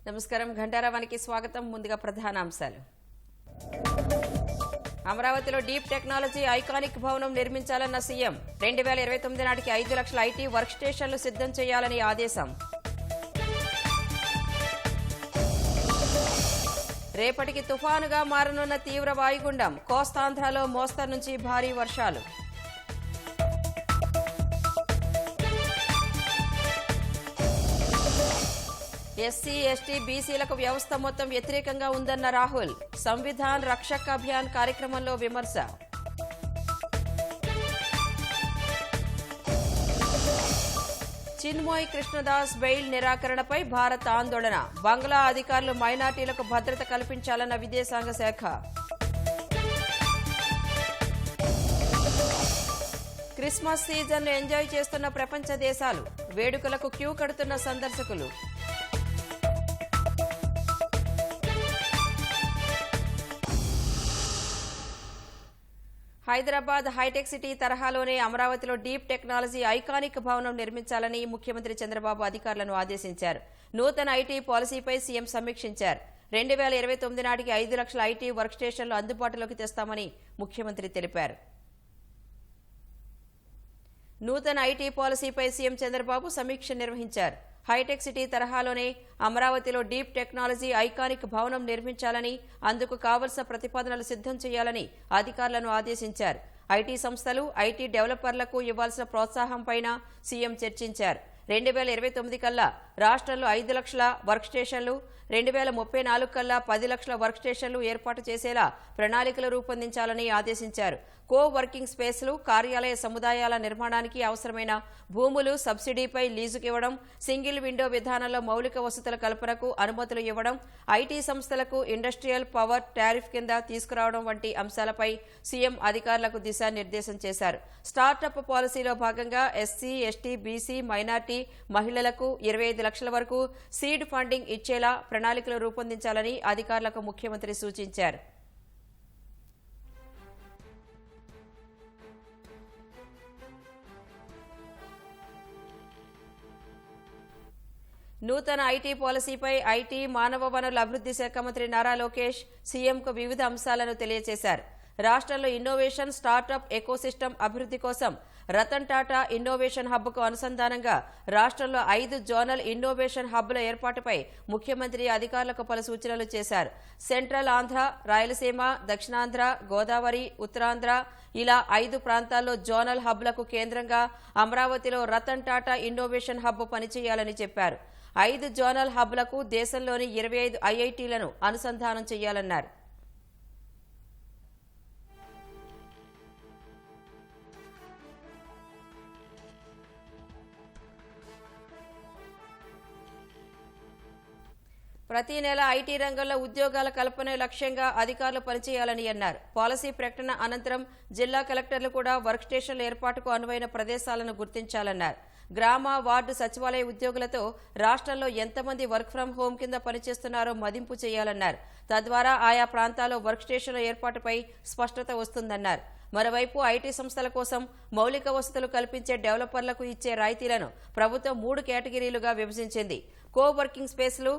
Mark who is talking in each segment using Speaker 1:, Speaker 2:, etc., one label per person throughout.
Speaker 1: నమస్కారం. ఘంటారావానికి స్వాగతం. ముందుగా ప్రధానాంశాలు. అమరావతిలో డీప్ టెక్నాలజీ ఐకానిక్ భవనం నిర్మించాలన్న సీఎం. 2029 నాటికి 5 లక్షల ఐటీ వర్క్ స్టేషన్లు సిద్ధం చేయాలని ఆదేశం. రేపటికి తుఫానుగా మారనున్న తీవ్ర వాయుగుండం. కోస్తాంధ్రలో మోస్తరు నుంచి భారీ వర్షాలు. ఎస్సీ ఎస్టీ బీసీలకు వ్యవస్థ మొత్తం వ్యతిరేకంగా ఉందన్న రాహుల్. సంవిధాన్ రక్షక్ అభియాన్ కార్యక్రమంలో విమర్శ. చిన్మోయ్ కృష్ణదాస్ బెయిల్ నిరాకరణపై భారత్ ఆందోళన. బంగ్లా అధికారులు మైనార్టీలకు భద్రత కల్పించాలన్న విదేశాంగ శాఖ. క్రిస్మస్ సీజన్ ఎంజాయ్ చేస్తున్న ప్రపంచ దేశాలు. వేడుకలకు క్యూ కడుతున్న సందర్శకులు. హైదరాబాద్ హైటెక్ సిటీ తరహాలోనే అమరావతిలో డీప్ టెక్నాలజీ ఐకానిక్ భవనం నిర్మించాలని ముఖ్యమంత్రి చంద్రబాబు అధికారులను ఆదేశించారు. నూతన ఐటీ పాలసీపై సీఎం సమీక్షించారు. 2029 నాటికి 5 లక్షల ఐటీ వర్క్ స్టేషన్లు అందుబాటులోకి తెస్తామని ముఖ్యమంత్రి తెలిపారు. నూతన ఐటీ పాలసీపై సీఎం చంద్రబాబు సమీక్ష నిర్వహించారు. హైటెక్ సిటీ తరహాలోనే అమరావతిలో డీప్ టెక్నాలజీ ఐకానిక్ భవనం నిర్మించాలని, అందుకు కావలసిన ప్రతిపాదనలు సిద్ధం చేయాలని అధికారులను ఆదేశించారు. ఐటీ సంస్థలు, ఐటీ డెవలపర్లకు ఇవ్వాల్సిన ప్రోత్సాహంపైన సీఎం చర్చించారు. 2029 కల్లా రాష్ట్రంలో 5 లక్షల వర్క్ స్టేషన్లు, 2034 కల్లా 10 లక్షల వర్క్ స్టేషన్లు ఏర్పాటు చేసేలా ప్రణాళికలు రూపొందించాలని ఆదేశించారు. కో వర్కింగ్ స్పేస్లు, కార్యాలయ సముదాయాల నిర్మాణానికి అవసరమైన భూములు సబ్సిడీపై లీజుకు ఇవ్వడం, సింగిల్ విండో విధానంలో మౌలిక వసతుల కల్పనకు అనుమతులు ఇవ్వడం, ఐటీ సంస్థలకు ఇండస్ట్రియల్ పవర్ టారిఫ్ కింద తీసుకురావడం వంటి అంశాలపై సీఎం అధికారులకు దిశానిర్దేశం చేశారు. స్టార్టప్ పాలసీలో భాగంగా ఎస్సీ, ఎస్టీ, బీసీ, మైనార్టీ, మహిళలకు 25 లక్షల వరకు సీడ్ ఫండింగ్ ఇచ్చేలా ప్రణాళికలు రూపొందించాలని అధికారులకు ముఖ్యమంత్రి సూచించారు. నూతన ఐటీ పాలసీపై ఐటీ, మానవ వనరుల అభివృద్ధి శాఖ మంత్రి నారా లోకేష్ సీఎంకు వివిధ అంశాలను తెలియజేశారు. రాష్ట్రంలో ఇన్నోవేషన్, స్టార్టప్ ఎకోసిస్టమ్ అభివృద్ధి కోసం రతన్ టాటా ఇన్నోవేషన్ హబ్కు అనుసంధానంగా రాష్ట్రంలో 5 జోనల్ ఇన్నోవేషన్ హబ్ల ఏర్పాటుపై ముఖ్యమంత్రి అధికారులకు పలు సూచనలు చేశారు. సెంట్రల్ ఆంధ్ర, రాయలసీమ, దక్షిణాంధ్ర, గోదావరి, ఉత్తరాంధ్ర ఇలా 5 ప్రాంతాల్లో జోనల్ హబ్లకు కేంద్రంగా అమరావతిలో రతన్ టాటా ఇన్నోవేషన్ హబ్ పనిచేయాలని చెప్పారు. 5 జోనల్ హబ్లకు దేశంలోని 25 ఐఐటీలను అనుసంధానం చేయాలన్నారు. ప్రతి నెల ఐటీ రంగంలో ఉద్యోగాల కల్పనే లక్ష్యంగా అధికారులు పనిచేయాలని అన్నారు. పాలసీ ప్రకటన అనంతరం జిల్లా కలెక్టర్లు కూడా వర్క్ స్టేషన్ల ఏర్పాటుకు అనువైన ప్రదేశాలను గుర్తించాలన్నారు. గ్రామ, వార్డు సచివాలయ ఉద్యోగులతో రాష్ట్రంలో ఎంతమంది వర్క్ ఫ్రం హోం కింద పనిచేస్తున్నారో మదింపు చేయాలన్నారు. తద్వారా ఆయా ప్రాంతాల్లో వర్క్ స్టేషన్ల ఏర్పాటుపై స్పష్టత వస్తుందన్నారు. మరోవైపు ఐటీ సంస్థల కోసం మౌలిక వసతులు కల్పించే డెవలపర్లకు ఇచ్చే రాయితీలను ప్రభుత్వం 3 కేటగిరీలుగా విభజించింది. కో వర్కింగ్ స్పేస్లు,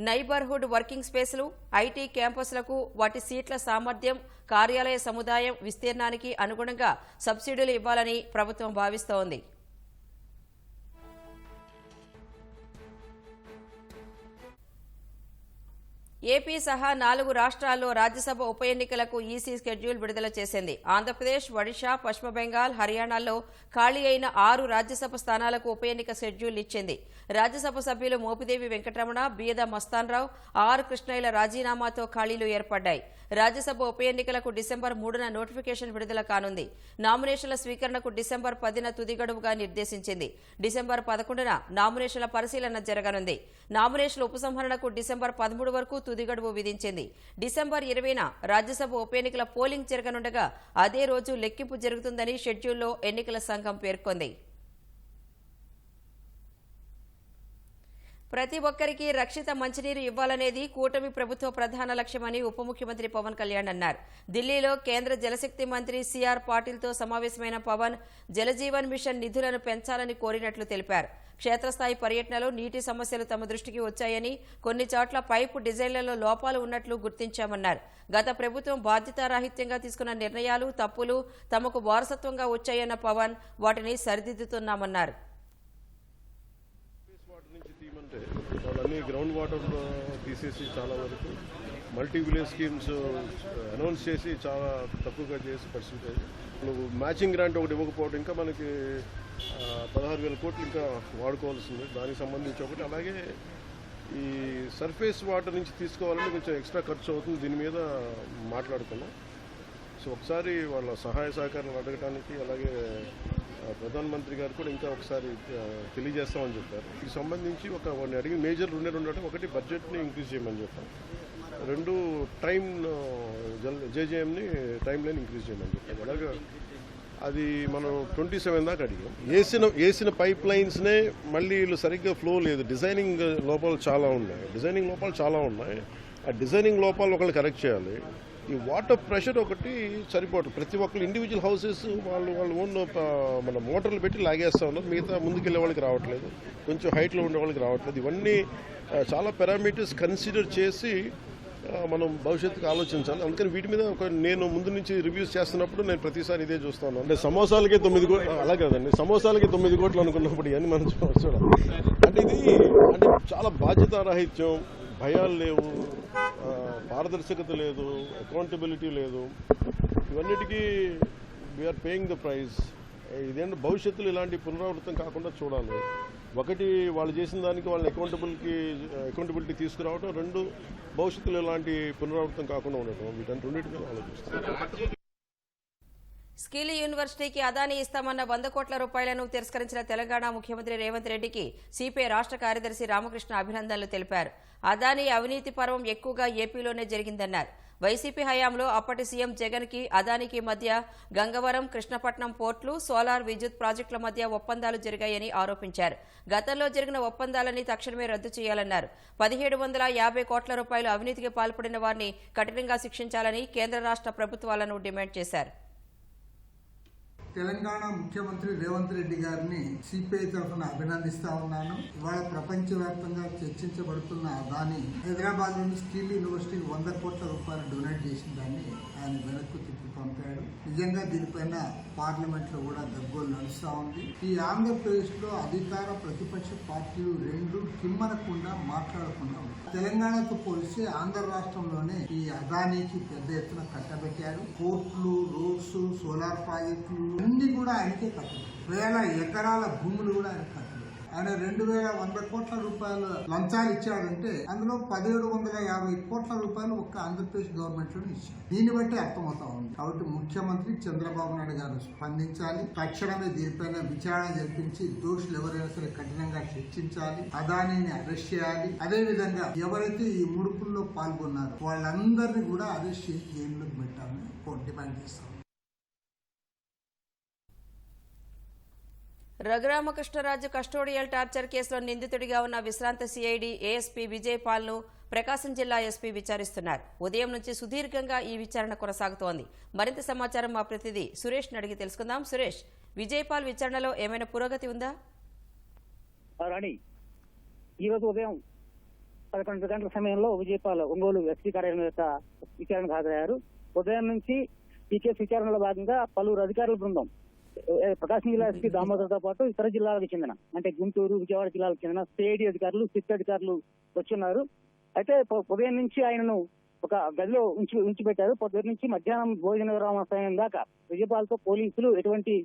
Speaker 1: నైబర్హుడ్ వర్కింగ్ స్పేస్లు, ఐటీ క్యాంపస్లకు వాటి సీట్ల సామర్థ్యం, కార్యాలయ సముదాయం, విస్తీర్ణానికి అనుగుణంగా సబ్సిడీలు ఇవ్వాలని ప్రభుత్వం భావిస్తోంది. ఏపీ సహా 4 రాష్ట్రాల్లో రాజ్యసభ ఉప ఎన్నికలకు ఈసీ షెడ్యూల్ విడుదల చేసింది. ఆంధ్రప్రదేశ్, ఒడిషా, పశ్చిమ బెంగాల్, హర్యానాల్లో ఖాళీ అయిన 6 రాజ్యసభ స్థానాలకు ఉప ఎన్నిక షెడ్యూల్ ఇచ్చింది. రాజ్యసభ సభ్యులు మోపిదేవి వెంకటరమణ, బియద మస్తాన్రావు, ఆర్ కృష్ణయ్యల రాజీనామాతో ఖాళీలు ఏర్పడ్డాయి. రాజ్యసభ ఉప ఎన్నికలకు డిసెంబర్ 3న నోటిఫికేషన్ విడుదల కానుంది. నామినేషన్ల స్వీకరణకు డిసెంబర్ 10న తుది గడువుగా నిర్దేశించింది. డిసెంబర్ 11న నామినేషన్ల పరిశీలన జరగనుంది. నామినేషన్ల ఉపసంహరణకు డిసెంబర్ 13 వరకు తుది గడువు విధించింది. డిసెంబర్ 20న రాజ్యసభ ఉప ఎన్నికల పోలింగ్ జరగనుండగా అదే రోజు లెక్కింపు జరుగుతుందని షెడ్యూల్లో ఎన్నికల సంఘం పేర్కొంది. ప్రతి ఒక్కరికి రక్షిత మంచినీరు ఇవ్వాలనేది కూటమి ప్రభుత్వ ప్రధాన లక్ష్యమని ఉప ముఖ్యమంత్రి పవన్ కళ్యాణ్ అన్నారు. ఢిల్లీలో కేంద్ర జలశక్తి మంత్రి సిఆర్ పాటిల్తో సమావేశమైన పవన్ జలజీవన్ మిషన్ నిధులను పెంచాలని కోరినట్లు తెలిపారు. క్షేత్రస్థాయి పర్యటనలో నీటి సమస్యలు తమ దృష్టికి వచ్చాయని, కొన్ని చోట్ల పైపు డిజైన్లలో లోపాలు ఉన్నట్లు గుర్తించామన్నారు. గత ప్రభుత్వం బాధ్యతారాహిత్యంగా తీసుకున్న నిర్ణయాలు, తప్పులు తమకు వారసత్వంగా వచ్చాయన్న పవన్ వాటిని సరిదిద్దుతున్నామన్నారు.
Speaker 2: వాళ్ళన్నీ గ్రౌండ్ వాటర్ తీసేసి చాలా వరకు మల్టీ విలేజ్ స్కీమ్స్ అనౌన్స్ చేసి చాలా తక్కువగా చేసి పర్సెంటేజ్ నువ్వు మ్యాచింగ్ గ్రాంట్ ఒకటి ఇవ్వకపోవడం ఇంకా మనకి 16,000 కోట్లు ఇంకా వాడుకోవాల్సింది. దానికి సంబంధించి ఒకటి, అలాగే ఈ సర్ఫేస్ వాటర్ నుంచి తీసుకోవాలంటే కొంచెం ఎక్స్ట్రా ఖర్చు అవుతుంది. దీని మీద మాట్లాడుకున్నాం. సో ఒకసారి వాళ్ళ సహాయ సహకారాలు అడగడానికి, అలాగే ప్రధానమంత్రి గారు కూడా ఇంకా ఒకసారి తెలియజేస్తామని చెప్పారు. దీనికి సంబంధించి వాడిని అడిగి మేజర్ రెండు ఒకటి బడ్జెట్ని ఇంక్రీజ్ చేయమని చెప్పారు, రెండు టైం జేజేఎంని టైం లైన్ ఇంక్రీజ్ చేయమని చెప్పారు. అలాగే అది మనం 27 దాకా అడిగాం. వేసిన పైప్ లైన్స్నే మళ్ళీ వీళ్ళు సరిగ్గా ఫ్లో లేదు. డిజైనింగ్ లోపాలు చాలా ఉన్నాయి. ఆ డిజైనింగ్ లోపాలు ఒకళ్ళు కరెక్ట్ చేయాలి. ఈ వాటర్ ప్రెషర్ ఒకటి సరిపోవట్లేదు. ప్రతి ఒక్కరు ఇండివిజువల్ హౌసెస్ వాళ్ళు ఓన్ మన మోటార్లు పెట్టి లాగేస్తూ ఉన్నారు. మిగతా ముందుకెళ్ళే వాళ్ళకి రావట్లేదు, కొంచెం హైట్లో ఉండే వాళ్ళకి రావట్లేదు. ఇవన్నీ చాలా పారామీటర్స్ కన్సిడర్ చేసి మనం భవిష్యత్తుకు ఆలోచించాలి. అందుకని వీటి మీద నేను ముందు నుంచి రివ్యూస్ చేస్తున్నప్పుడు నేను ప్రతిసారి ఇదే చూస్తాను. అంటే సమోసాలకే 9 కోట్లు అలా కదండి, సమోసాలకి 9 కోట్లు అనుకున్నప్పుడు ఇవన్నీ మనం చూడాలి. అంటే ఇది అంటే చాలా బాధ్యతారాహిత్యం, భయాలు లేవు, పారదర్శకత లేదు, అకౌంటబిలిటీ లేదు. ఇవన్నిటికీ వీఆర్ పేయింగ్ ద ప్రైజ్. ఇదేంటి భవిష్యత్తులో ఇలాంటి పునరావృతం కాకుండా చూడాలి. ఒకటి, వాళ్ళు చేసిన దానికి వాళ్ళని అకౌంటబిలిటీ తీసుకురావడం, రెండు భవిష్యత్తులో ఇలాంటి పునరావృతం కాకుండా ఉండటం. వీటంటే రెండింటి మీద ఆలోచిస్తాం.
Speaker 1: స్కిల్ యూనివర్సిటీకి అదానీ ఇస్తామన్న 100 కోట్ల రూపాయలను తిరస్కరించిన తెలంగాణ ముఖ్యమంత్రి రేవంత్ రెడ్డికి సిపిఐ రాష్ట్ర కార్యదర్శి రామకృష్ణ అభినందనలు తెలిపారు. అదానీ అవినీతి పర్వం ఎక్కువగా ఏపీలోనే జరిగిందన్నారు. వైసీపీ హయాంలో అప్పటి సీఎం జగన్ కి అదానికి మధ్య గంగవరం, కృష్ణపట్నం పోర్టులు, సోలార్ విద్యుత్ ప్రాజెక్టుల మధ్య ఒప్పందాలు జరిగాయని ఆరోపించారు. గతంలో జరిగిన ఒప్పందాలని తక్షణమే రద్దు చేయాలన్నారు. 1750 కోట్ల రూపాయలు అవినీతికి పాల్పడిన వారిని కఠినంగా శిక్షించాలని కేంద్ర రాష్ట్ర ప్రభుత్వాలను డిమాండ్ చేశారు.
Speaker 3: తెలంగాణ ముఖ్యమంత్రి రేవంత్ రెడ్డి గారిని సిపిఐ తరఫున అభినందిస్తా ఉన్నాను. ఇవాళ ప్రపంచవ్యాప్తంగా చర్చించబడుతున్న అదానీ హైదరాబాద్ లోని స్కిల్ యూనివర్సిటీకి 100 కోట్ల రూపాయలు డొనేట్ చేసిన దాన్ని ఆయన వెనక్కు తిప్పి పంపాడు. నిజంగా దీనిపైన పార్లమెంట్ లో కూడా గగ్గోలు నడుస్తా ఉంది. ఈ ఆంధ్రప్రదేశ్ లో అధికార ప్రతిపక్ష పార్టీలు రెండు కిమ్మనకుండా మాట్లాడకుండా తెలంగాణతో పోలిస్తే ఆంధ్ర రాష్ట్రంలోనే ఈ అదానీకి పెద్ద ఎత్తున కట్టబెట్టారు. కోర్టులు, రోడ్స్, సోలార్ ప్రాజెక్టులు అన్ని కూడా ఆయనకే కట్టబెట్టారు. వేల ఎకరాల భూములు కూడా ఆయన కట్టబెట్టారు. ఆయన 2100 కోట్ల రూపాయల లంచాలు ఇచ్చాడంటే అందులో 1750 కోట్ల రూపాయలు ఒక్క ఆంధ్రప్రదేశ్ గవర్నమెంట్ లోనే ఇచ్చారు. దీన్ని బట్టి అర్థమవుతా ఉంది. కాబట్టి ముఖ్యమంత్రి చంద్రబాబు నాయుడు గారు స్పందించాలి. తక్షణమే దీనిపైన విచారణ జరిపించి దోషులు ఎవరైనా సరే కఠినంగా శిక్షించాలి. అదానీని అరెస్ట్ చేయాలి. అదే విధంగా ఎవరైతే ఈ ముడుపుల్లో పాల్గొన్నారో వాళ్ళందరినీ కూడా అరెస్ట్ చేసి జైల్లోకి పెట్టాలని డిమాండ్ చేస్తాం.
Speaker 1: రఘురామకృష్ణరాజు కస్టోడియల్ టార్చర్ కేసులో నిందితుడిగా ఉన్న విశ్రాంత సిఐడి ఏఎస్పీ విజయ్ పాల్ ను ప్రకాశం జిల్లా ఎస్పీ విచారిస్తున్నారు. ఉదయం నుంచి సుదీర్ఘంగా ఈ విచారణ కొనసాగుతోంది. మరింత సమాచారం మా ప్రతినిధి సురేష్ అడిగి తెలుసుకుందాం. సురేష్, విజయ్ పాల్ విచారణలో ఏమైనా పురోగతి ఉందా?
Speaker 4: రాణి, ఈరోజు ఉదయం 11 గంటల సమయంలో విజయ్ పాల్ ఒంగోలు ఎస్పీ కార్యాలయం యొక్క విచారణకు హాజరయ్యారు. ఉదయం నుంచి ఈ కేసు విచారణలో భాగంగా పలువురు అధికారుల బృందం ప్రకాశం జిల్లా ఎస్పీ దామోదర్తో పాటు ఇతర జిల్లాలకు చెందిన అంటే గుంటూరు, విజయవాడ జిల్లాలకు చెందిన సిఐడి అధికారులు, సిట్ అధికారులు వచ్చున్నారు. అయితే ఉదయం నుంచి ఆయనను ఒక గదిలో ఉంచిపెట్టారు. పొద్దున్న నుంచి మధ్యాహ్నం భోజన విరామ సమయం దాకా విజయపాల్తో పోలీసులు ఎటువంటి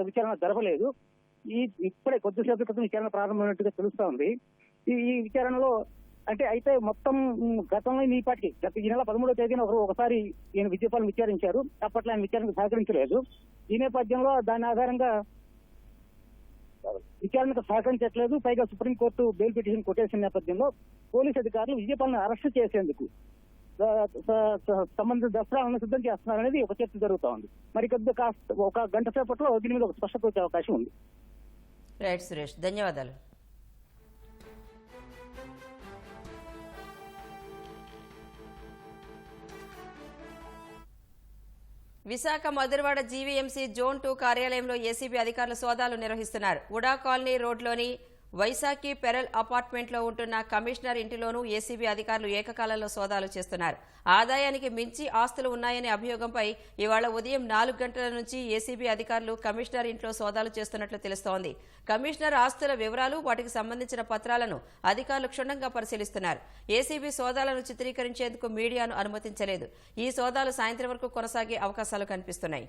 Speaker 4: విచారణ జరపలేదు. ఇప్పుడే కొద్దిసేపటి క్రితం విచారణ ప్రారంభమైనట్టుగా తెలుస్తా ఉంది. ఈ విచారణలో అయితే మొత్తం గతంలో ఈ నెల 13వ తేదీన ఒకసారి ఈయన విజయపాల్ విచారించారు. అప్పట్లో ఆయన విచారణకు సహకరించలేదు. ఈ నేపథ్యంలో దాని ఆధారంగా విచారణకు సహకరించట్లేదు. పైగా సుప్రీంకోర్టు బెయిల్ పిటిషన్ కొట్టేసిన నేపథ్యంలో పోలీసు అధికారులు విజయపాల్ని అరెస్ట్ చేసేందుకు సంబంధిత దస్త్రాలను సిద్ధం చేస్తున్నారనేది ఒక చర్చ జరుగుతూ ఉంది. మరి ఒక గంట సేపట్లో దీని మీద ఒక స్పష్టత వచ్చే అవకాశం ఉంది.
Speaker 1: రైట్ సురేష్, ధన్యవాదాలు. విశాఖ మధురవాడ జీవీఎంసీ జోన్ 2 కార్యాలయంలో ఏసీబీ అధికారులు సోదాలు నిర్వహిస్తున్నారు. ఉడా కాలనీ రోడ్లోని వైశాఖి పెరల్ అపార్ట్మెంట్లో ఉంటున్న కమిషనర్ ఇంటిలోనూ ఏసీబీ అధికారులు ఏకకాలంలో సోదాలు చేస్తున్నారు. ఆదాయానికి మించి ఆస్తులు ఉన్నాయనే అభియోగంపై ఇవాళ ఉదయం 4 గంటల నుంచి ఏసీబీ అధికారులు కమిషనర్ ఇంట్లో సోదాలు చేస్తున్నట్లు తెలుస్తోంది. కమిషనర్ ఆస్తుల వివరాలు, వాటికి సంబంధించిన పత్రాలను అధికారులు క్షుణ్ణంగా పరిశీలిస్తున్నారు. ఏసీబీ సోదాలను చిత్రీకరించేందుకు మీడియాను అనుమతించలేదు. ఈ సోదాలు సాయంత్రం వరకు కొనసాగే అవకాశాలు కనిపిస్తున్నాయి.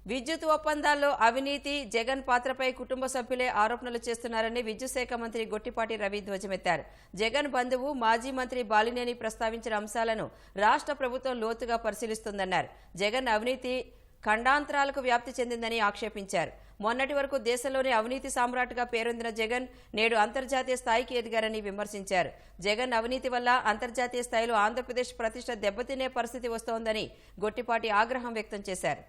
Speaker 1: విద్యుత్ ఒప్పందాల్లో అవినీతి, జగన్ పాత్రపై కుటుంబ సభ్యులే ఆరోపణలు చేస్తున్నారని విద్యుత్ శాఖ మంత్రి గొట్టిపాటి రవి ధ్వజమెత్తారు. జగన్ బంధువు మాజీ మంత్రి బాలినేని ప్రస్తావించిన అంశాలను రాష్ట్ర ప్రభుత్వం లోతుగా పరిశీలిస్తుందన్నారు. జగన్ అవినీతి ఖండాంతరాలకు వ్యాప్తి చెందిందని ఆక్షేపించారు. మొన్నటి వరకు దేశంలోనే అవినీతి సామ్రాట్గా పేరొందిన జగన్ నేడు అంతర్జాతీయ స్థాయికి ఎదిగారని విమర్శించారు. జగన్ అవినీతి వల్ల అంతర్జాతీయ స్థాయిలో ఆంధ్రప్రదేశ్ ప్రతిష్ట దెబ్బతినే పరిస్థితి వస్తోందని గొట్టిపాటి ఆగ్రహం వ్యక్తం చేశారు.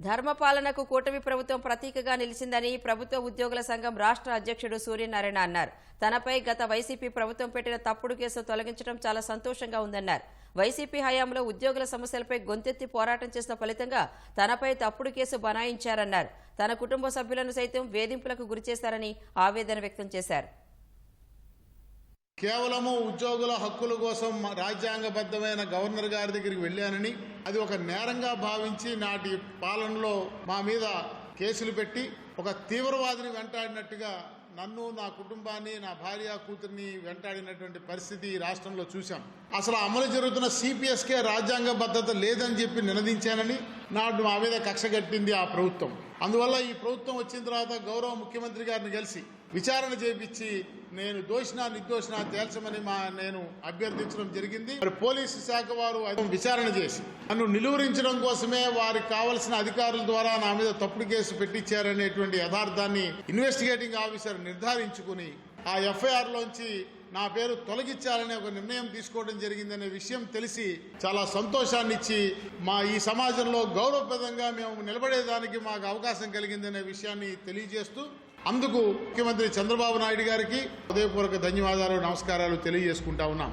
Speaker 1: ధర్మపాలనకు కూటమి ప్రభుత్వం ప్రతీకగా నిలిచిందని ప్రభుత్వ ఉద్యోగుల సంఘం రాష్ట్ర అధ్యక్షుడు సూర్యనారాయణ అన్నారు. తనపై గత వైసీపీ ప్రభుత్వం పెట్టిన తప్పుడు కేసు తొలగించడం చాలా సంతోషంగా ఉందన్నారు. వైసీపీ హయాంలో ఉద్యోగుల సమస్యలపై గొంతెత్తి పోరాటం చేసిన ఫలితంగా తనపై తప్పుడు కేసు బనాయించారన్నారు. తన కుటుంబ సభ్యులను సైతం వేధింపులకు గురిచేశారని ఆవేదన వ్యక్తం చేశారు.
Speaker 5: కేవలము ఉద్యోగుల హక్కుల కోసం రాజ్యాంగబద్ధమైన గవర్నర్ గారి దగ్గరికి వెళ్ళానని, అది ఒక నేరంగా భావించి నాటి పాలనలో మా మీద కేసులు పెట్టి ఒక తీవ్రవాదిని వెంటాడినట్టుగా నన్ను, నా కుటుంబాన్ని, నా భార్య కూతుర్ని వెంటాడినటువంటి పరిస్థితి ఈ రాష్ట్రంలో చూశాం. అసలు అమలు జరుగుతున్న సిపిఎస్కే రాజ్యాంగబద్ధత లేదని చెప్పి నినదించానని నాడు మా మీద కక్ష కట్టింది ఆ ప్రభుత్వం. అందువల్ల ఈ ప్రభుత్వం వచ్చిన తర్వాత గౌరవ ముఖ్యమంత్రి గారిని కలిసి విచారణ చేపించి నేను దోషినా నిర్దోషినా తేల్చమని నేను అభ్యర్థించడం జరిగింది. మరి పోలీసు శాఖ వారు విచారణ చేసి నన్ను నిలువరించడం కోసమే వారికి కావలసిన అధికారుల ద్వారా నా మీద తప్పుడు కేసు పెట్టించారనేటువంటి యథార్థాన్ని ఇన్వెస్టిగేటింగ్ ఆఫీసర్ నిర్ధారించుకుని ఆ ఎఫ్ఐఆర్ లోంచి నా పేరు తొలగించాలనే ఒక నిర్ణయం తీసుకోవడం జరిగిందనే విషయం తెలిసి చాలా సంతోషాన్ని ఇచ్చి ఈ సమాజంలో గౌరవప్రదంగా మేము నిలబడేదానికి మాకు అవకాశం కలిగిందనే విషయాన్ని తెలియజేస్తూ అందుకు ముఖ్యమంత్రి చంద్రబాబు నాయుడు గారికి హృదయపూర్వక ధన్యవాదాలు, నమస్కారాలు తెలియజేసుకుంటా ఉన్నాం.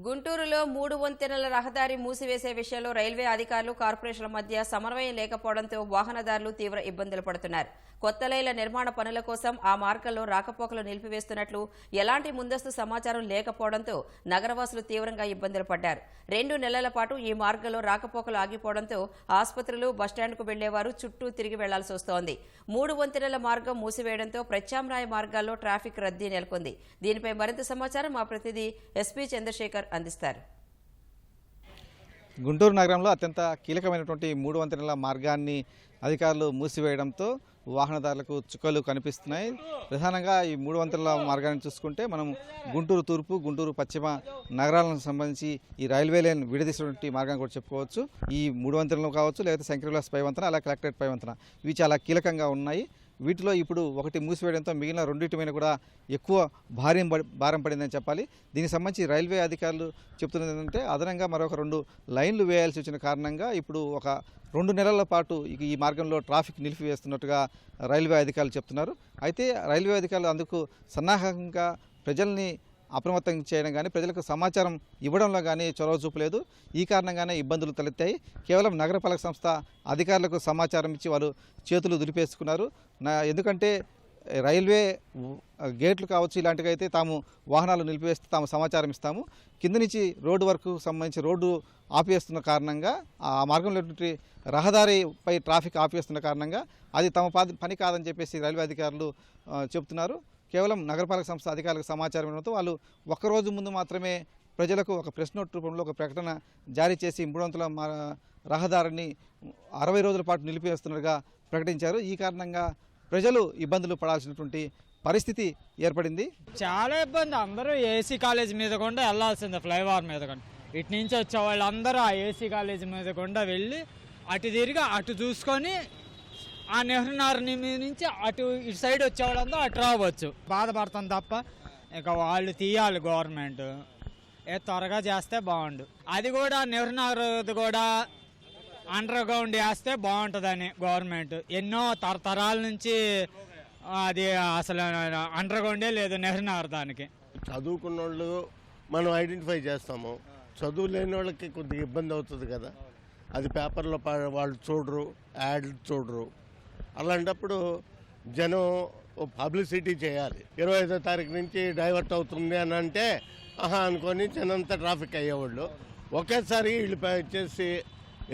Speaker 1: గుంటూరులో 3 వంతెనల రహదారి మూసివేసే విషయంలో రైల్వే అధికారులు, కార్పొరేషన్ల మధ్య సమన్వయం లేకపోవడంతో వాహనదారులు తీవ్ర ఇబ్బందులు పడుతున్నారు. కొత్త రైళ్ల నిర్మాణ పనుల కోసం ఆ మార్గంలో రాకపోకలు నిలిపివేస్తున్నట్లు ఎలాంటి ముందస్తు సమాచారం లేకపోవడంతో నగరవాసులు తీవ్రంగా ఇబ్బందులు పడ్డారు. 2 నెలల పాటు ఈ మార్గంలో రాకపోకలు ఆగిపోవడంతో ఆసుపత్రులు, బస్టాండ్కు వెళ్లేవారు చుట్టూ తిరిగి వెళ్లాల్సి వస్తోంది. 3 వంతెనల మార్గం మూసివేయడంతో ప్రత్యామ్నాయ మార్గాల్లో ట్రాఫిక్ రద్దీ నెలకొంది. దీనిపై మరింత సమాచారం మా ప్రతినిధి ఎస్పీ చంద్రశేఖర్ అందిస్తారు.
Speaker 6: గుంటూరు నగరంలో అత్యంత కీలకమైనటువంటి 3 వంతెనల మార్గాన్ని అధికారులు మూసివేయడంతో వాహనదారులకు చుక్కలు కనిపిస్తున్నాయి. ప్రధానంగా ఈ 3 వంతెనల మార్గాన్ని చూసుకుంటే మనం గుంటూరు తూర్పు, గుంటూరు పశ్చిమ నగరాలకు సంబంధించి ఈ రైల్వే లైన్ విడదీసినటువంటి మార్గాన్ని కూడా చెప్పుకోవచ్చు. ఈ 3 వంతెనలు కావచ్చు, లేకపోతే శంకరవిలాస్ పై వంతెన, అలా కలెక్టరేట్ పై వంతెన, ఇవి చాలా కీలకంగా ఉన్నాయి. వీటిలో ఇప్పుడు ఒకటి మూసివేయడంతో మిగిలిన రెండింటి మీద కూడా ఎక్కువ భారం పడిందని చెప్పాలి. దీనికి సంబంధించి రైల్వే అధికారులు చెప్తున్నది ఏంటంటే అదనంగా మరొక 2 లైన్లు వేయాల్సి వచ్చిన కారణంగా ఇప్పుడు ఒక 2 నెలల పాటు ఈ మార్గంలో ట్రాఫిక్ నిలిపివేస్తున్నట్టుగా రైల్వే అధికారులు చెప్తున్నారు. అయితే రైల్వే అధికారులు అందుకు సన్నాహకంగా ప్రజల్ని అప్రమత్తం చేయడం కానీ, ప్రజలకు సమాచారం ఇవ్వడంలో కానీ చొరవ చూపలేదు. ఈ కారణంగానే ఇబ్బందులు తలెత్తాయి. కేవలం నగరపాలక సంస్థ అధికారులకు సమాచారం ఇచ్చి వాళ్ళు చేతులు దులిపేసుకున్నారు. ఎందుకంటే రైల్వే గేట్లు కావచ్చు, ఇలాంటివి అయితే తాము వాహనాలు నిలిపివేస్తే తాము సమాచారం ఇస్తాము, కింద నుంచి రోడ్డు వరకు సంబంధించి రోడ్డు ఆపివేస్తున్న కారణంగా, ఆ మార్గంలో రహదారిపై ట్రాఫిక్ ఆపివేస్తున్న కారణంగా అది తమ పని కాదని చెప్పేసి రైల్వే అధికారులు చెబుతున్నారు. కేవలం నగరపాలక సంస్థ అధికారులకు సమాచారం ఇవ్వడంతో వాళ్ళు ఒక్కరోజు ముందు మాత్రమే ప్రజలకు ఒక ప్రెస్ నోట్ రూపంలో ఒక ప్రకటన జారీ చేసి 3 వంతెనల రహదారిని 60 రోజుల పాటు నిలిపివేస్తున్నట్టుగా ప్రకటించారు. ఈ కారణంగా ప్రజలు ఇబ్బందులు పడాల్సినటువంటి పరిస్థితి ఏర్పడింది.
Speaker 7: చాలా ఇబ్బంది. అందరూ ఏసీ కాలేజ్ మీద కూడా వెళ్ళాల్సిందే, ఫ్లైఓవర్ మీద కూడా. ఇటు నుంచి వచ్చే వాళ్ళందరూ ఆ ఏసీ కాలేజ్ మీద కూడా వెళ్ళి అటు తిరిగి అటు చూసుకొని ఆ నెహ్రూ నగర్ నుంచి అటు ఇటు సైడ్ వచ్చేవాళ్ళంతా అటు రావచ్చు. బాధపడతాం తప్ప ఇక వాళ్ళు తీయాలి గవర్నమెంట్, త్వరగా చేస్తే బాగుండు. అది కూడా నెహ్రూ నగర్ కూడా అండర్ గ్రౌండ్ వేస్తే బాగుంటుందని గవర్నమెంట్ ఎన్నో తరతరాల నుంచి అది అసలు అండర్ గ్రౌండే లేదు నెహ్రూ నగర్. దానికి
Speaker 8: చదువుకున్న వాళ్ళు మనం ఐడెంటిఫై చేస్తాము, చదువు లేని వాళ్ళకి కొద్దిగా ఇబ్బంది అవుతుంది కదా, అది పేపర్లో వాళ్ళు చూడరు, యాడ్లు చూడరు. అలాంటప్పుడు జనం పబ్లిసిటీ చేయాలి. 25వ తారీఖు నుంచి డైవర్ట్ అవుతుంది అని అంటే అనుకొని జనంతా ట్రాఫిక్ అయ్యేవాళ్ళు. ఒకేసారి వీళ్ళు వచ్చేసి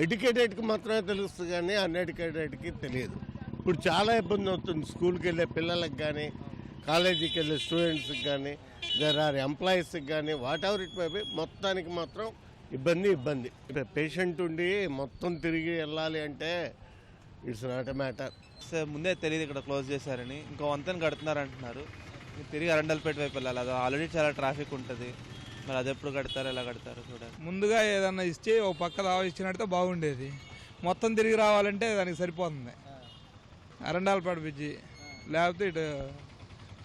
Speaker 8: ఎడ్యుకేటెడ్కి మాత్రమే తెలుస్తుంది కానీ అన్ఎడ్యుకేటెడ్కి తెలియదు. ఇప్పుడు చాలా ఇబ్బంది అవుతుంది స్కూల్కి వెళ్ళే పిల్లలకు కానీ, కాలేజీకి వెళ్ళే స్టూడెంట్స్కి కానీ, దర్ ఆర్ ఎంప్లాయీస్కి కానీ, what ever it may be, మొత్తానికి మాత్రం ఇబ్బంది. పేషెంట్ ఉండి మొత్తం తిరిగి వెళ్ళాలి అంటే ఇట్స్ నాట్ ఎ మ్యాటర్.
Speaker 9: ముందే తెలియదు ఇక్కడ క్లోజ్ చేశారని, ఇంకో వంతెన కడుతున్నారు అంటున్నారు. తిరిగి అరండల్పేట వైపు వెళ్ళాలి, అది ఆల్రెడీ చాలా ట్రాఫిక్ ఉంటుంది. మరి అది ఎప్పుడు కడతారు, ఎలా కడతారు చూడాలి.
Speaker 10: ముందుగా ఏదన్నా ఇచ్చి ఒక పక్క దావా ఇచ్చినట్టే బాగుండేది. మొత్తం తిరిగి రావాలంటే దానికి సరిపోతుంది అరండాలపేట బ్రిడ్జి, లేకపోతే ఇటు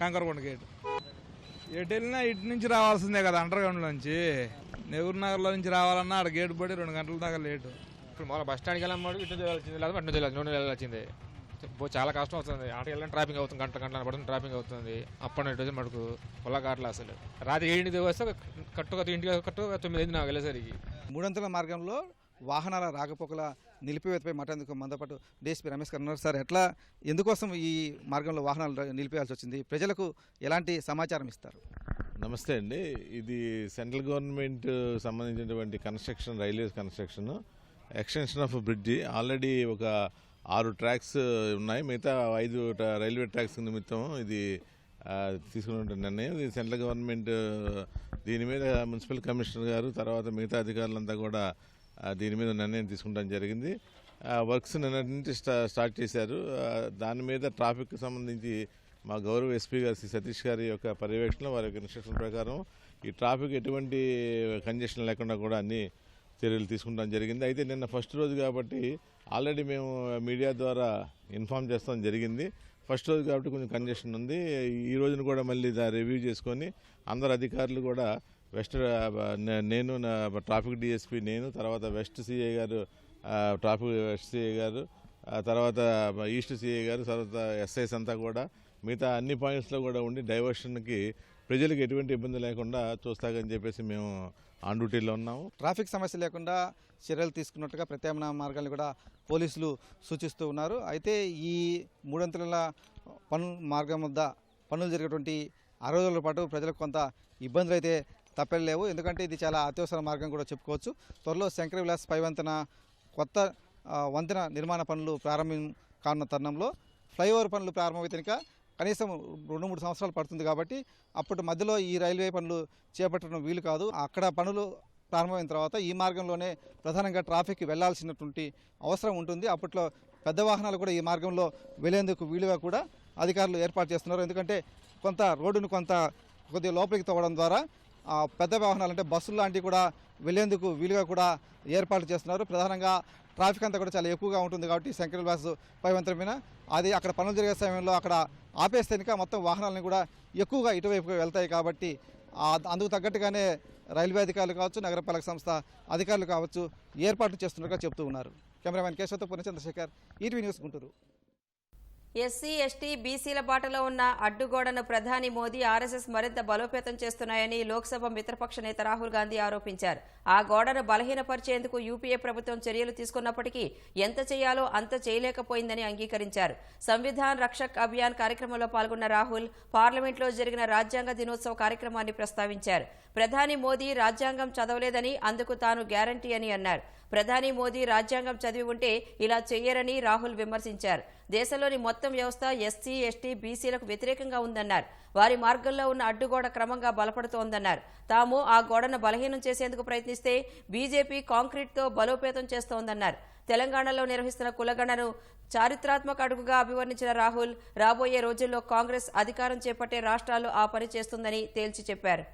Speaker 10: కాంకరకొండ గేట్. ఎటు వెళ్ళినా ఇటు నుంచి రావాల్సిందే కదా, అండర్ గ్రౌండ్ నుంచి. నెహ్రూ నగర్లో నుంచి రావాలన్నా అక్కడ గేట్ పడి 2 గంటల దాకా లేటు.
Speaker 11: ఇప్పుడు మన బస్ స్టాండ్కి వెళ్ళాము, ఇటు వెళ్ళాల్సింది, లేదా అటు వెళ్ళాల్సిందే. చాలా కష్టం అవుతుంది. ఆటకి వెళ్ళిన ట్రాఫిక్ అవుతుంది, గంటల పడుతుంది, ట్రాఫిక్ అవుతుంది. అప్పటి మనకు పొలగాట్ల అసలు రాత్రి 7 వస్తే ఇంటికి కట్టుగా 9 నాకు వెళ్ళేసరికి.
Speaker 6: 300ల మార్గంలో వాహనాల రాకపోకల నిలిపివేతపై మాట్లాడేందుకు మనతో పాటు డీఎస్పీ రమేష్ గారు ఉన్నారు. సార్, ఎందుకోసం ఈ మార్గంలో వాహనాలు నిలిపేయాల్సి వచ్చింది, ప్రజలకు ఎలాంటి సమాచారం ఇస్తారు?
Speaker 12: నమస్తే అండి. ఇది సెంట్రల్ గవర్నమెంట్ సంబంధించినటువంటి construction, railway construction, extension of bridge. Already ఒక 6 ట్రాక్స్ ఉన్నాయి, మిగతా 5 రైల్వే ట్రాక్స్ నిమిత్తం ఇది తీసుకున్న నిర్ణయం. ఇది సెంట్రల్ గవర్నమెంట్ దీని మీద మున్సిపల్ కమిషనర్ గారు, తర్వాత మిగతా అధికారులంతా కూడా దీని మీద నిర్ణయం తీసుకుంటాం జరిగింది. వర్క్స్ నిన్నటి నుంచి స్టార్ట్ చేశారు. దాని మీద ట్రాఫిక్ సంబంధించి మా గౌరవ ఎస్పీ గారు శ్రీ సతీష్ గారి యొక్క పర్యవేక్షణలో, వారి యొక్క ఇన్స్ట్రక్షన్ ప్రకారం ఈ ట్రాఫిక్ ఎటువంటి కంజెషన్ లేకుండా కూడా అన్ని చర్యలు తీసుకుంటాం జరిగింది. అయితే నిన్న ఫస్ట్ రోజు కాబట్టి ఆల్రెడీ మేము మీడియా ద్వారా ఇన్ఫామ్ చేస్తాం జరిగింది. ఫస్ట్ రోజు కాబట్టి కొంచెం కంజెషన్ ఉంది. ఈ రోజున కూడా మళ్ళీ రివ్యూ చేసుకొని అందరు అధికారులు కూడా నేను ట్రాఫిక్ డిఎస్పీ, నేను, తర్వాత వెస్ట్ సిఐ గారు, ట్రాఫిక్ వెస్ట్ సిఐ గారు, తర్వాత ఈస్ట్ సిఐ గారు, తర్వాత ఎస్ఐస్ అంతా కూడా మిగతా అన్ని పాయింట్స్లో కూడా ఉండి డైవర్షన్కి ప్రజలకు ఎటువంటి ఇబ్బంది లేకుండా చూస్తామని చెప్పేసి మేము ఆన్ డ్యూటీలో ఉన్నాము.
Speaker 6: ట్రాఫిక్ సమస్య లేకుండా చర్యలు తీసుకున్నట్టుగా ప్రత్యామ్నాయ మార్గాలను కూడా పోలీసులు సూచిస్తూ ఉన్నారు. అయితే ఈ 300ల మార్గం వద్ద పనులు జరిగేటువంటి 60 రోజుల పాటు ప్రజలకు కొంత ఇబ్బందులు అయితే తప్పలేవు. ఎందుకంటే ఇది చాలా అత్యవసర మార్గం కూడా చెప్పుకోవచ్చు. త్వరలో శంకర విలాస్ పై వంతెన కొత్త వంతెన నిర్మాణ పనులు ప్రారంభం కానున్న తరుణంలో ఫ్లైఓవర్ పనులు ప్రారంభమైతే కనీసం 2-3 సంవత్సరాలు పడుతుంది. కాబట్టి అప్పటి మధ్యలో ఈ రైల్వే పనులు చేపట్టడం వీలు కాదు. అక్కడ పనులు ప్రారంభమైన తర్వాత ఈ మార్గంలోనే ప్రధానంగా ట్రాఫిక్ వెళ్లాల్సినటువంటి అవసరం ఉంటుంది. అప్పట్లో పెద్ద వాహనాలు కూడా ఈ మార్గంలో వెళ్లేందుకు వీలుగా కూడా అధికారులు ఏర్పాటు చేస్తున్నారు. ఎందుకంటే కొంత రోడ్డును కొద్దిగా లోపలికి తవ్వడం ద్వారా పెద్ద వాహనాలు అంటే బస్సులు లాంటివి కూడా వెళ్లేందుకు వీలుగా కూడా ఏర్పాటు చేస్తున్నారు. ప్రధానంగా ట్రాఫిక్ అంతా కూడా చాలా ఎక్కువగా ఉంటుంది కాబట్టి శంకర విలాస్ పై వంతెన మీద అది అక్కడ పనులు జరిగే సమయంలో అక్కడ ఆపేస్తే మొత్తం వాహనాలను కూడా ఎక్కువగా ఇటువైపుగా వెళ్తాయి. కాబట్టి అందుకు తగ్గట్టుగానే రైల్వే అధికారులు కావచ్చు, నగరపాలక సంస్థ అధికారులు కావచ్చు ఏర్పాట్లు చేస్తున్నట్టుగా చెప్తూ ఉన్నారు. కెమెరామెన్ కేశవతో Purna Chandrasekhar, ETV news, Guntur.
Speaker 1: SC, ST, బీసీల బాటలో ఉన్న అడ్డుగోడను ప్రధాని మోదీ, ఆర్ఎస్ఎస్ మరింత బలోపేతం చేస్తున్నాయని లోక్సభ మిత్రపక్ష నేత రాహుల్ గాంధీ ఆరోపించారు. ఆ గోడను బలహీనపరిచేందుకు యూపీఏ ప్రభుత్వం చర్యలు తీసుకున్నప్పటికీ ఎంత చేయాలో అంత చేయలేకపోయిందని అంగీకరించారు. సంవిధాన్ రక్షక్ అభియాన్ కార్యక్రమంలో పాల్గొన్న రాహుల్ పార్లమెంట్లో జరిగిన రాజ్యాంగ దినోత్సవ కార్యక్రమాన్ని ప్రస్తావించారు. ప్రధాని మోదీ రాజ్యాంగం చదవలేదని, అందుకు తాను గ్యారంటీ అని అన్నారు. ప్రధాని మోదీ రాజ్యాంగం చదివి ఉంటే ఇలా చెయ్యరని రాహుల్ విమర్శించారు. దేశంలోని మొత్తం వ్యవస్థ ఎస్సీ, ఎస్టీ, బీసీలకు వ్యతిరేకంగా ఉందన్నారు. వారి మార్గంలో ఉన్న అడ్డుగోడ క్రమంగా బలపడుతోందన్నారు. తాము ఆ గోడను బలహీనం చేసేందుకు ప్రయత్నిస్తే బీజేపీ కాంక్రీట్తో బలోపేతం చేస్తోందన్నారు. తెలంగాణలో నిర్వహిస్తున్న కులగణను చారిత్రాత్మక అడుగుగా అభివర్ణించిన రాహుల్ రాబోయే రోజుల్లో కాంగ్రెస్ అధికారం చేపట్టే రాష్ట్రాలు ఆ పని చేస్తుందని తేల్చి చెప్పారు.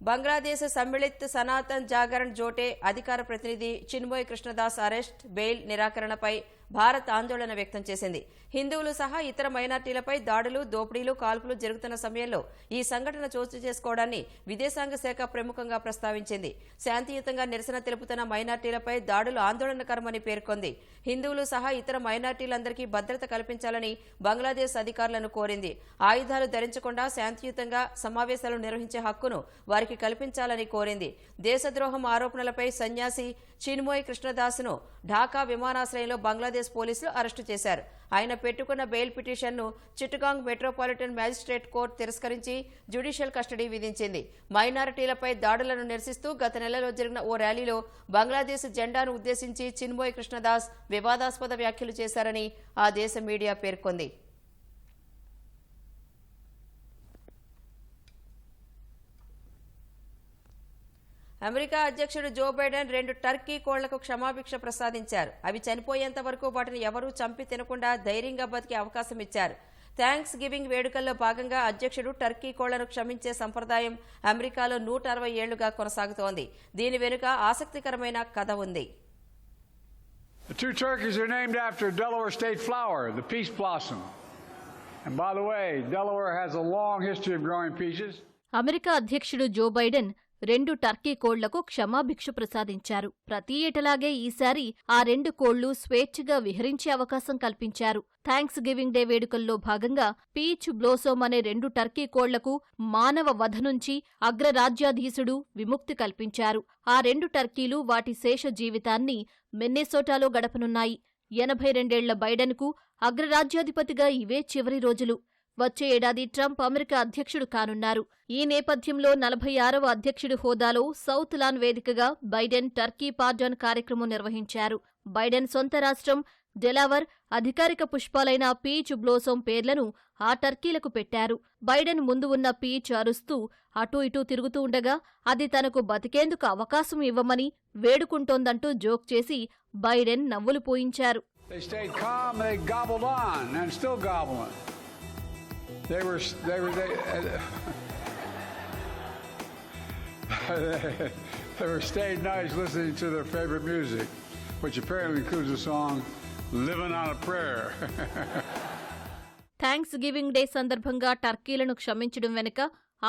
Speaker 1: బంగ్లాదేశ్ సమ్మిళిత్ సనాతన్ జాగరణ్ జోటే అధికార ప్రతినిధి చిన్మోయ్ కృష్ణదాస్ అరెస్ట్, బెయిల్ నిరాకరణపై భారత్ ఆందోళన వ్యక్తం చేసింది. హిందువులు సహా ఇతర మైనార్టీలపై దాడులు, దోపిడీలు, కాల్పులు జరుగుతున్న సమయంలో ఈ సంఘటన చోటు చేసుకోవడాన్ని విదేశాంగ శాఖ ప్రముఖంగా ప్రస్తావించింది. శాంతియుతంగా నిరసన తెలుపుతున్న మైనార్టీలపై దాడులు ఆందోళనకరమని పేర్కొంది. హిందువులు సహా ఇతర మైనార్టీలందరికీ భద్రత కల్పించాలని బంగ్లాదేశ్ అధికారులను కోరింది. ఆయుధాలు ధరించకుండా శాంతియుతంగా సమావేశాలు నిర్వహించే హక్కును వారికి కల్పించాలని కోరింది. దేశద్రోహం ఆరోపణలపై సన్యాసి చిన్మోయ్ కృష్ణదాస్ను ఢాకా విమానాశ్రయంలో బంగ్లాదేశ్ పోలీసులు అరెస్టు చేశారు. ఆయన పెట్టుకున్న బెయిల్ పిటిషన్ను చిట్టగాంగ్ మెట్రోపాలిటన్ మ్యాజిస్ట్రేట్ కోర్టు తిరస్కరించి జ్యుడిషియల్ కస్టడీ విధించింది. మైనారిటీలపై దాడులను నిరసిస్తూ గత నెలలో జరిగిన ఓ ర్యాలీలో బంగ్లాదేశ్ జెండాను ఉద్దేశించి చిన్మోయ్ కృష్ణదాస్ వివాదాస్పద వ్యాఖ్యలు చేశారని ఆ దేశ మీడియా పేర్కొంది. అమెరికా అధ్యక్షుడు జో బైడెన్ 2 టర్కీ కోళ్లకు క్షమాభిక్ష ప్రసాదించారు. అవి చనిపోయేంత వరకు వాటిని ఎవరూ చంపి తినకుండా ధైర్యంగా బతికే అవకాశం ఇచ్చారు. థ్యాంక్స్ గివింగ్ వేడుకల్లో భాగంగా అధ్యక్షుడు టర్కీ కోళ్లను క్షమించే సంప్రదాయం అమెరికాలో 160 ఏళ్లుగా కొనసాగుతోంది. దీని వెనుక ఆసక్తికరమైన కథ ఉంది.
Speaker 13: The 2 turkeys are named after Delaware state flower, the peace blossom. And by the way, Delaware has a long history of growing peaches.
Speaker 14: America అధ్యక్షుడు జో బైడెన్ 2 టర్కీ కోళ్లకు క్షమాభిక్ష ప్రసాదించారు. ప్రతి ఏటలాగే ఈసారి ఆ 2 కోళ్లు స్వేచ్ఛగా విహరించే అవకాశం కల్పించారు. థ్యాంక్స్ గివింగ్ డే వేడుకల్లో భాగంగా పీచ్ బ్లోసోమ్ అనే 2 టర్కీ కోళ్లకు మానవ వధ నుంచి అగ్రరాజ్యాధీశుడు విముక్తి కల్పించారు. ఆ 2 టర్కీలు వాటి శేష జీవితాన్ని మిన్నెసోటాలో గడపనున్నాయి. 82 ఏళ్ల బైడెన్కు అగ్రరాజ్యాధిపతిగా ఇవే చివరి రోజులు. వచ్చే ఏడాది ట్రంప్ అమెరికా అధ్యక్షుడు కానున్నారు. ఈ నేపథ్యంలో 46వ అధ్యక్షుడి హోదాలో సౌత్ లాన్ వేదికగా బైడెన్ టర్కీ పార్డాన్ కార్యక్రమం నిర్వహించారు. బైడెన్ సొంత రాష్ట్రం డెలావర్ అధికారిక పుష్పాలైన పీచ్ బ్లోసోమ్ పేర్లను ఆ టర్కీలకు పెట్టారు. బైడెన్ ముందు ఉన్న పీచ్ అరుస్తూ అటూ ఇటూ తిరుగుతూ ఉండగా అది తనకు బతికేందుకు అవకాశం ఇవ్వమని వేడుకుంటోందంటూ జోక్ చేసి బైడెన్ నవ్వులు పోయించారు.
Speaker 13: They were staying nice listening to their favorite music, which apparently includes the song Living on a Prayer.
Speaker 14: Thanks giving day సందర్భంగా టర్కీలను క్షమించడం వెనుక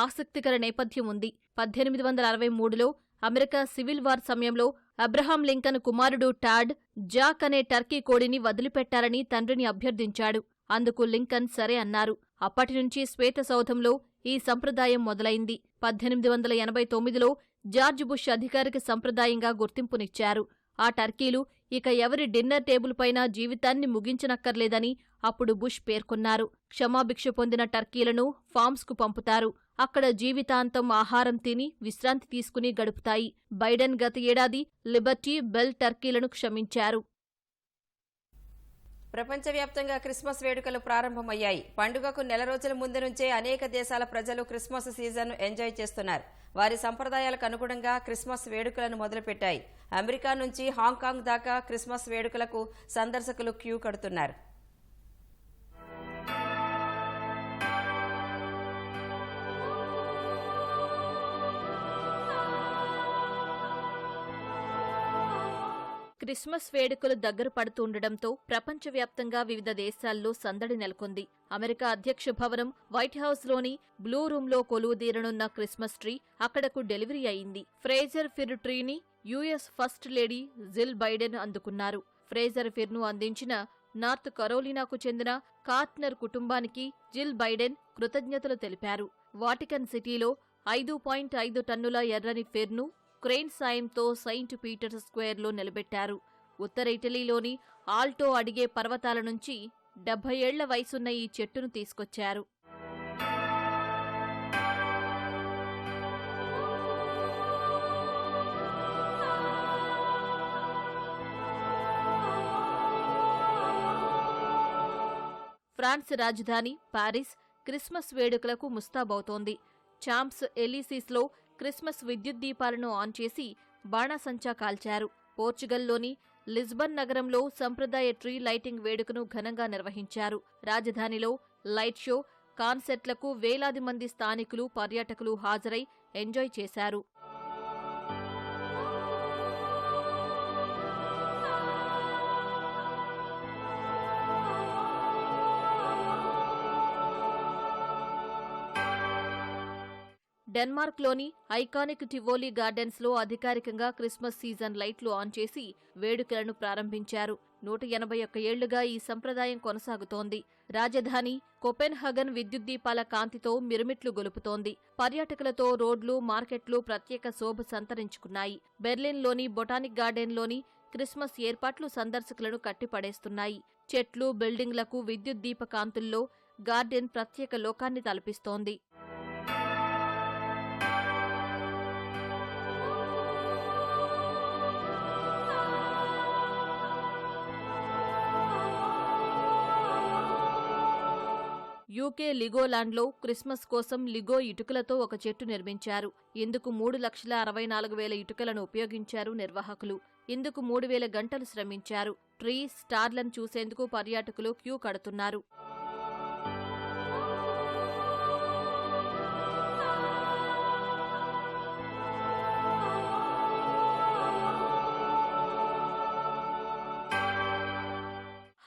Speaker 14: ఆసక్తికర నేపథ్యం ఉంది. 1863లో అమెరికా సివిల్ వార్ సమయంలో అబ్రహాం లింకన్ కుమారుడు టాడ్ జాక్ అనే టర్కీ కోడిని వదిలిపెట్టాలని తండ్రిని అభ్యర్థించాడు. అందుకు లింకన్ సరే అన్నారు. అప్పటినుంచి శ్వేతసౌధంలో ఈ సంప్రదాయం మొదలైంది. 1889లో జార్జ్ బుష్ అధికారిక సంప్రదాయంగా గుర్తింపునిచ్చారు. ఆ టర్కీలు ఇక ఎవరి డిన్నర్ టేబుల్ పైన జీవితాన్ని ముగించనక్కర్లేదని అప్పుడు బుష్ పేర్కొన్నారు. క్షమాభిక్ష పొందిన టర్కీలను ఫామ్స్కు పంపుతారు. అక్కడ జీవితాంతం ఆహారం తిని విశ్రాంతి తీసుకుని గడుపుతాయి. బైడెన్ గత ఏడాది లిబర్టీ బెల్ టర్కీలను క్షమించారు.
Speaker 1: ప్రపంచవ్యాప్తంగా క్రిస్మస్ వేడుకలు ప్రారంభమయ్యాయి. పండుగకు నెల రోజుల ముందు నుంచే అనేక దేశాల ప్రజలు క్రిస్మస్ సీజన్ను ఎంజాయ్ చేస్తున్నారు. వారి సంప్రదాయాలకు అనుగుణంగా క్రిస్మస్ వేడుకలను మొదలుపెట్టాయి. అమెరికా నుంచి హాంకాంగ్ దాకా క్రిస్మస్ వేడుకలకు సందర్శకులు క్యూ కడుతున్నారు.
Speaker 14: క్రిస్మస్ వేడుకలు దగ్గర పడుతుండటంతో ప్రపంచవ్యాప్తంగా వివిధ దేశాల్లో సందడి నెలకొంది. అమెరికా అధ్యక్ష భవనం వైట్ హౌస్లోని బ్లూ రూంలో కొలువుదీరనున్న క్రిస్మస్ ట్రీ అక్కడకు డెలివరీ అయింది. ఫ్రేజర్ ఫిర్ ట్రీని US first lady Jill Biden అందుకున్నారు. ఫ్రేజర్ ఫిర్ను అందించిన నార్త్ కరోలినాకు చెందిన కార్ట్నర్ కుటుంబానికి జిల్ బైడెన్ కృతజ్ఞతలు తెలిపారు. వాటికన్ సిటీలో 5.5 టన్నుల ఎర్రని ఫిర్ను క్రెయిన్ సాయంతో సెయింట్ పీటర్స్ స్క్వేర్లో నిలబెట్టారు. ఉత్తర ఇటలీలోని ఆల్టో అడిగే పర్వతాల నుంచి 70 ఏళ్ల వయసున్న ఈ చెట్టును తీసుకొచ్చారు. ఫ్రాన్స్ రాజధాని పారిస్ క్రిస్మస్ వేడుకలకు ముస్తాబవుతోంది. చాంప్స్ ఎలీసీస్లో క్రిస్మస్ విద్యుత్ దీపాలను ఆన్ చేసి బాణాసంచా కాల్చారు. పోర్చుగల్లోని లిస్బన్ నగరంలో సంప్రదాయ ట్రీ లైటింగ్ వేడుకను ఘనంగా నిర్వహించారు. రాజధానిలో లైట్ షో, కాన్సెర్ట్లకు వేలాది మంది స్థానికులు, పర్యాటకులు హాజరై ఎంజాయ్ చేశారు. డెన్మార్క్లోని ఐకానిక్ టివోలీ గార్డెన్స్లో అధికారికంగా క్రిస్మస్ సీజన్ లైట్లు ఆన్ చేసి వేడుకలను ప్రారంభించారు. 181 ఏళ్లుగా ఈ సంప్రదాయం కొనసాగుతోంది. రాజధాని కోపెన్హగన్ విద్యుత్ దీపాల కాంతితో మిరుమిట్లు గొలుపుతోంది. పర్యాటకులతో రోడ్లు, మార్కెట్లు ప్రత్యేక శోభ సంతరించుకున్నాయి. బెర్లిన్లోని బొటానిక్ గార్డెన్లోని క్రిస్మస్ ఏర్పాట్లు సందర్శకులను కట్టిపడేస్తున్నాయి. చెట్లు, బిల్డింగ్లకు విద్యుత్ దీప కాంతుల్లో గార్డెన్ ప్రత్యేక లోకాన్ని తలపిస్తోంది. యూకే లిగోలాండ్లో క్రిస్మస్ కోసం లిగో ఇటుకలతో ఒక చెట్టు నిర్మించారు. ఇందుకు 3,64,000 ఇటుకలను ఉపయోగించారు నిర్వాహకులు. ఇందుకు 3,000 గంటలు శ్రమించారు. ట్రీ స్టార్లను చూసేందుకు పర్యాటకులు క్యూ కడుతున్నారు.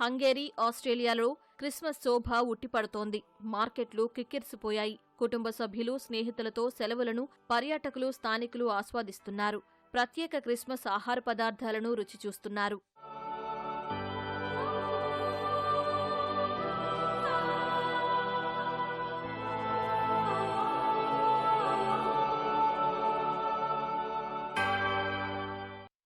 Speaker 14: హంగేరీ, ఆస్ట్రేలియాలో క్రిస్మస్ శోభ ఉట్టిపడుతోంది. మార్కెట్లు కిక్కిరిసిపోయాయి. కుటుంబ సభ్యులు, స్నేహితులతో సెలవులను పర్యాటకులు, స్థానికులు ఆస్వాదిస్తున్నారు. ప్రత్యేక క్రిస్మస్ ఆహార పదార్థాలను రుచి చూస్తున్నారు.